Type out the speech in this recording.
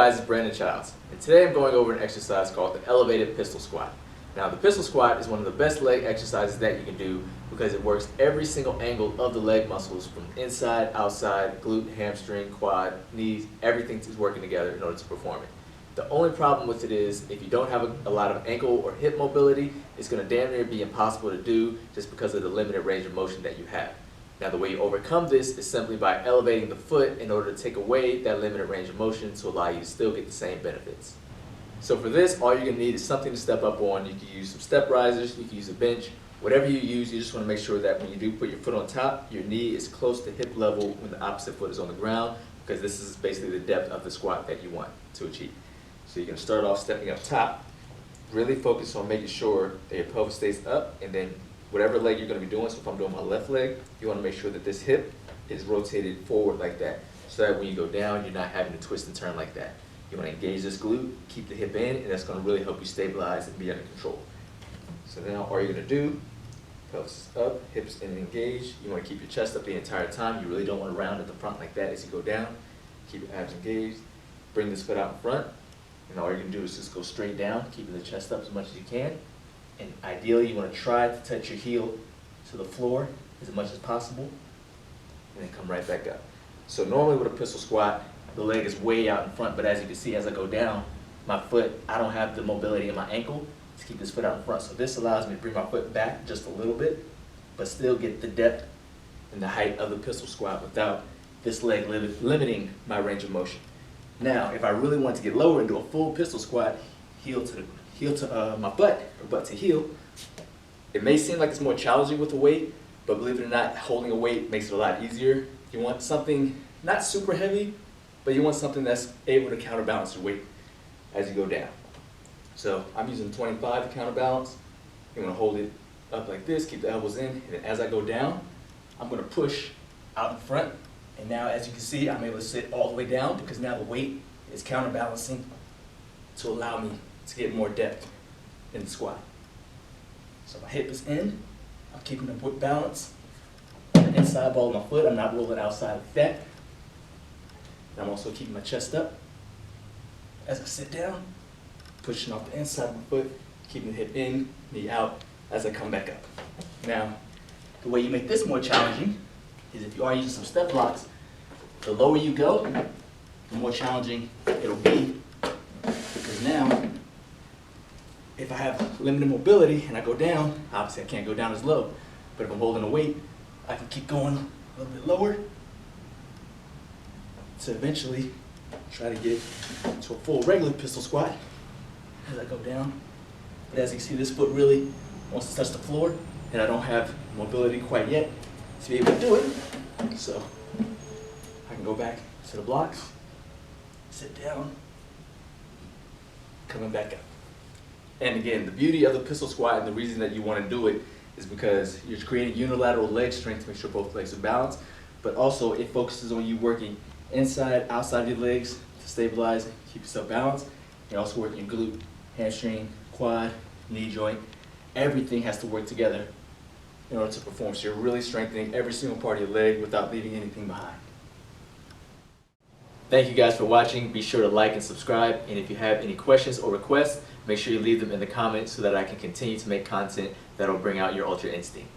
guys, it's Brandon Childs, and today I'm going over an exercise called the elevated pistol squat. Now the pistol squat is one of the best leg exercises that you can do because it works every single angle of the leg muscles from inside, outside, glute, hamstring, quad, knees, everything is working together in order to perform it. The only problem with it is if you don't have a lot of ankle or hip mobility, it's going to damn near be impossible to do just because of the limited range of motion that you have. Now the way you overcome this is simply by elevating the foot in order to take away that limited range of motion to allow you to still get the same benefits. So for this, all you're going to need is something to step up on. You can use some step risers, you can use a bench, whatever you use, you just want to make sure that when you do put your foot on top, your knee is close to hip level when the opposite foot is on the ground, because this is basically the depth of the squat that you want to achieve. So you're going to start off stepping up top, really focus on making sure that your pelvis stays up, and then whatever leg you're going to be doing, so if I'm doing my left leg, you want to make sure that this hip is rotated forward like that, so that when you go down, you're not having to twist and turn like that. You want to engage this glute, keep the hip in, and that's going to really help you stabilize and be under control. So now all you're going to do, pelvis is up, hips in and engaged. You want to keep your chest up the entire time. You really don't want to round at the front like that as you go down. Keep your abs engaged. Bring this foot out in front, and all you're going to do is just go straight down, keeping the chest up as much as you can. And ideally, you want to try to touch your heel to the floor as much as possible, and then come right back up. So normally with a pistol squat, the leg is way out in front, but as you can see, as I go down, my foot, I don't have the mobility in my ankle to keep this foot out in front. So this allows me to bring my foot back just a little bit, but still get the depth and the height of the pistol squat without this leg limiting my range of motion. Now, if I really want to get lower and do a full pistol squat, heel to my butt, or butt to heel, it may seem like it's more challenging with the weight, but believe it or not, holding a weight makes it a lot easier. You want something not super heavy, but you want something that's able to counterbalance your weight as you go down. So I'm using 25 to counterbalance. I'm going to hold it up like this, keep the elbows in, and then as I go down, I'm going to push out in front. And now as you can see, I'm able to sit all the way down because now the weight is counterbalancing to allow me to get more depth in the squat. So my hip is in, I'm keeping the balance on the inside ball of my foot. I'm not rolling outside of that. And I'm also keeping my chest up as I sit down, pushing off the inside of my foot, keeping the hip in, knee out as I come back up. Now, the way you make this more challenging is if you are using some step blocks, the lower you go, the more challenging it'll be, because now, if I have limited mobility and I go down, obviously I can't go down as low, but if I'm holding a weight, I can keep going a little bit lower to eventually try to get to a full regular pistol squat as I go down. But as you can see, this foot really wants to touch the floor, and I don't have mobility quite yet to be able to do it. So I can go back to the blocks, sit down, coming back up. And again, the beauty of the pistol squat and the reason that you want to do it is because you're creating unilateral leg strength to make sure both legs are balanced, but also it focuses on you working inside, outside of your legs to stabilize and keep yourself balanced. You're also working your glute, hamstring, quad, knee joint. Everything has to work together in order to perform. So you're really strengthening every single part of your leg without leaving anything behind. Thank you guys for watching. Be sure to like and subscribe. And if you have any questions or requests, make sure you leave them in the comments so that I can continue to make content that will bring out your ultra instinct.